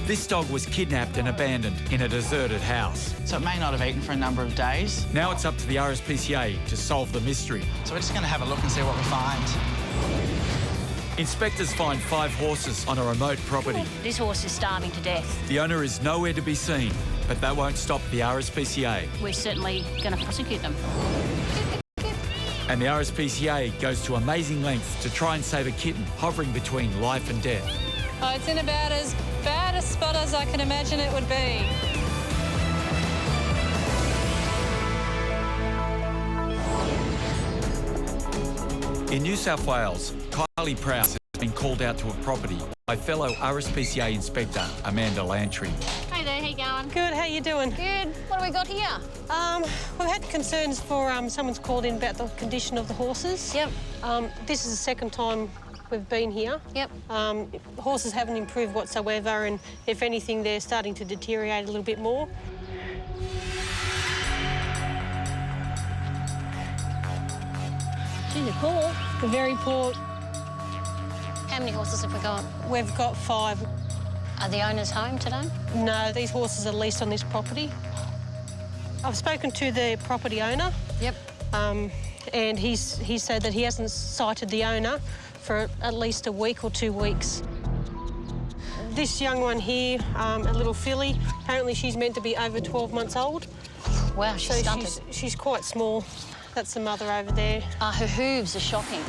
This dog was kidnapped and abandoned in a deserted house. So it may not have eaten for a number of days. Now it's up to the RSPCA to solve the mystery. So we're just going to have a look and see what we find. Inspectors find 5 horses on a remote property. This horse is starving to death. The owner is nowhere to be seen, but that won't stop the RSPCA. We're certainly going to prosecute them. And the RSPCA goes to amazing lengths to try and save a kitten hovering between life and death. Oh, it's in about as bad a spot as I can imagine it would be. In New South Wales, Kylie Prowse has been called out to a property by fellow RSPCA Inspector Amanda Lantry. Hey there, how you going? Good, how you doing? Good. What do we got here? We've had concerns for someone's called in about the condition of the horses. Yep. This is the second time we've been here. Yep. The horses haven't improved whatsoever, and if anything, they're starting to deteriorate a little bit more. Geez, they're poor. They're very poor. How many horses have we got? We've got 5. Are the owners home today? No, these horses are leased on this property. I've spoken to the property owner. Yep. And he said that he hasn't sighted the owner for at least a week or 2 weeks. This young one here, a little filly, apparently she's meant to be over 12 months old. Wow, she's stunted. She's quite small. That's the mother over there. Her hooves are shocking.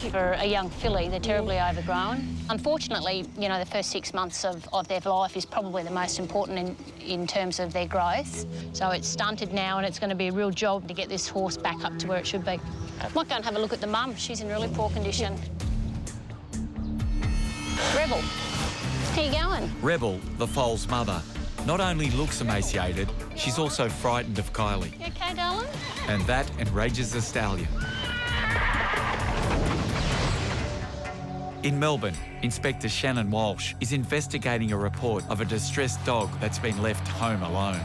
For a young filly, they're terribly overgrown. Unfortunately, you know, the first 6 months of their life is probably the most important in terms of their growth. So it's stunted now, and it's going to be a real job to get this horse back up to where it should be. Might go and have a look at the mum. She's in really poor condition. Rebel, how you going? Rebel, the foal's mother, not only looks emaciated, she's also frightened of Kylie. You okay, darling? And that enrages the stallion. In Melbourne, Inspector Shannon Walsh is investigating a report of a distressed dog that's been left home alone.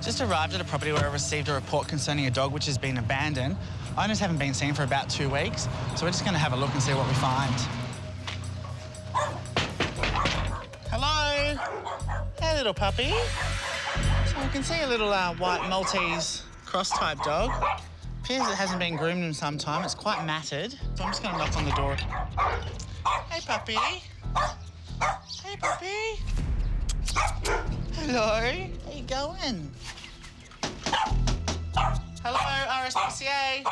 Just arrived at a property where I received a report concerning a dog which has been abandoned. Owners haven't been seen for about 2 weeks, so we're just going to have a look and see what we find. Hello. Hey, little puppy. So I can see a little white Maltese cross-type dog. Appears it hasn't been groomed in some time. It's quite matted, so I'm just going to knock on the door. Hey, puppy. Hey, puppy. Hello. How you going? Hello, RSPCA.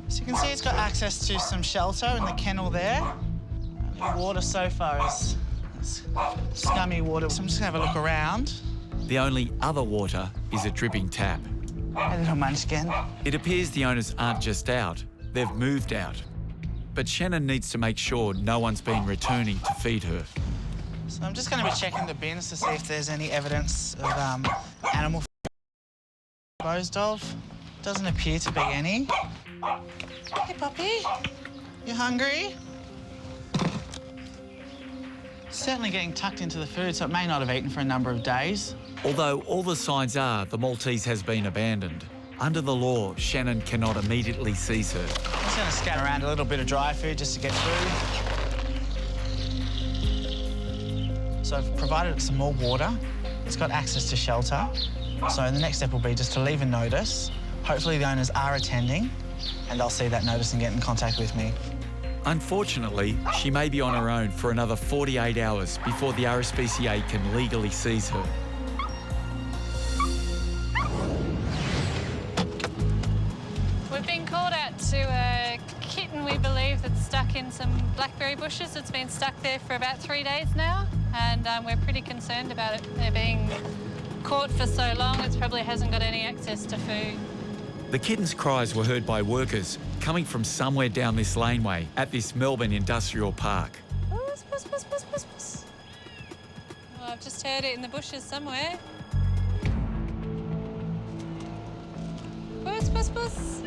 So you can see it's got access to some shelter in the kennel there. The water so far is scummy water, so I'm just going to have a look around. The only other water is a dripping tap. Hey, little munchkin. It appears the owners aren't just out, they've moved out. But Shannon needs to make sure no one's been returning to feed her. So I'm just going to be checking the bins to see if there's any evidence of animal disposed of. Doesn't appear to be any. Hey, puppy. You hungry? Certainly getting tucked into the food, so it may not have eaten for a number of days. Although all the signs are the Maltese has been abandoned, under the law, Shannon cannot immediately seize her. I'm just going to scan around a little bit of dry food just to get food. So I've provided it some more water. It's got access to shelter. So the next step will be just to leave a notice. Hopefully the owners are attending, and they'll see that notice and get in contact with me. Unfortunately, she may be on her own for another 48 hours before the RSPCA can legally seize her. We've been called out to a kitten, we believe, that's stuck in some blackberry bushes. It's been stuck there for about 3 days now, and we're pretty concerned about it. They're being caught for so long, it probably hasn't got any access to food. The kitten's cries were heard by workers coming from somewhere down this laneway at this Melbourne industrial park. Puss, puss, puss, puss, puss, puss. Well, I've just heard it in the bushes somewhere. Puss, puss, puss.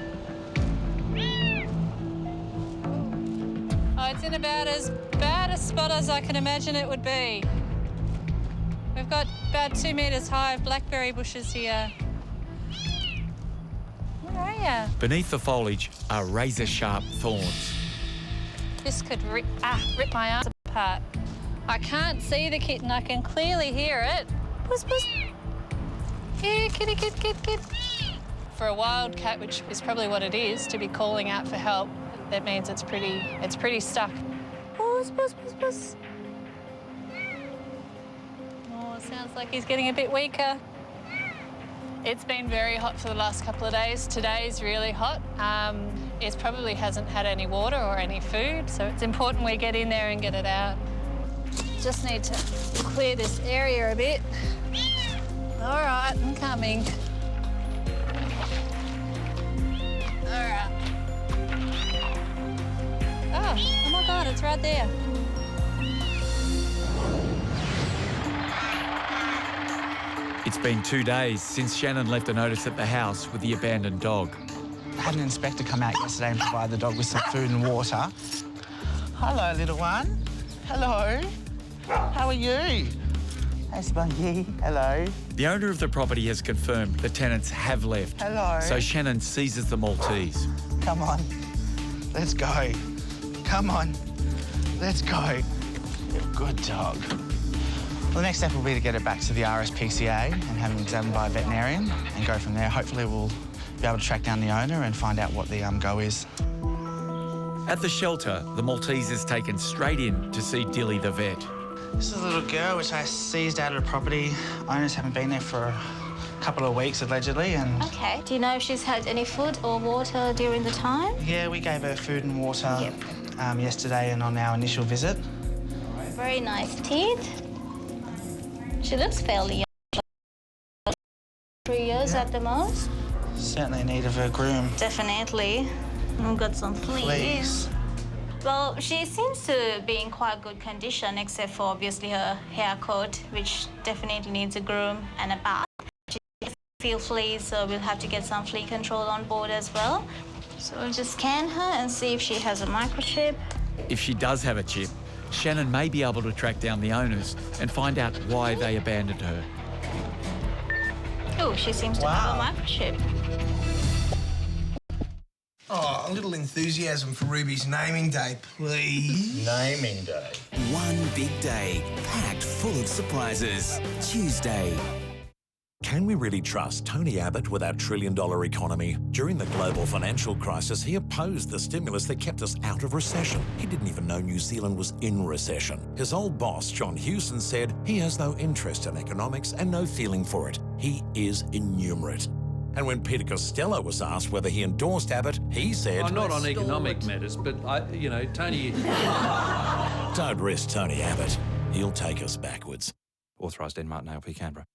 Oh, it's in about as bad a spot as I can imagine it would be. We've got about 2 metres high of blackberry bushes here. Where are you? Beneath the foliage are razor-sharp thorns. This could rip my arms apart. I can't see the kitten, I can clearly hear it. Puss, puss. Here, kitty, kit. For a wild cat, which is probably what it is, to be calling out for help, that means it's pretty stuck. Puss, puss, puss, puss. Oh, it sounds like he's getting a bit weaker. It's been very hot for the last couple of days. Today's really hot. It probably hasn't had any water or any food, so it's important we get in there and get it out. Just need to clear this area a bit. All right, I'm coming. All right. Oh my God, it's right there. It's been 2 days since Shannon left a notice at the house with the abandoned dog. I had an inspector come out yesterday and provide the dog with some food and water. Hello, little one. Hello. How are you? Hey, Spunky. Hello. The owner of the property has confirmed the tenants have left. Hello. So Shannon seizes the Maltese. Come on. Let's go. Come on. Let's go. Good dog. Well, the next step will be to get it back to the RSPCA and have him examined by a veterinarian and go from there. Hopefully we'll be able to track down the owner and find out what the go is. At the shelter, the Maltese is taken straight in to see Dilly the vet. This is a little girl which I seized out of the property. Owners haven't been there for a couple of weeks, allegedly, and... Okay. Do you know if she's had any food or water during the time? Yeah, we gave her food and water Yep. Yesterday and on our initial visit. Very nice teeth. She looks fairly young. 3 years at the most. Certainly in need of a groom. Definitely. We've got some fleas. Please. Well, she seems to be in quite good condition, except for obviously her hair coat, which definitely needs a groom and a bath. She has a few fleas, so we'll have to get some flea control on board as well. So we'll just scan her and see if she has a microchip. If she does have a chip, Shannon may be able to track down the owners and find out why they abandoned her. Oh, she seems to have a microchip. Oh, a little enthusiasm for Ruby's naming day, please. Naming day. One big day, packed full of surprises. Tuesday. Can we really trust Tony Abbott with our trillion-dollar economy? During the global financial crisis, he opposed the stimulus that kept us out of recession. He didn't even know New Zealand was in recession. His old boss, John Hewson, said he has no interest in economics and no feeling for it. He is innumerate. And when Peter Costello was asked whether he endorsed Abbott, he said... Not on economic matters, but, Tony... Don't rest Tony Abbott. He'll take us backwards. Authorised Denmark, now P Canberra.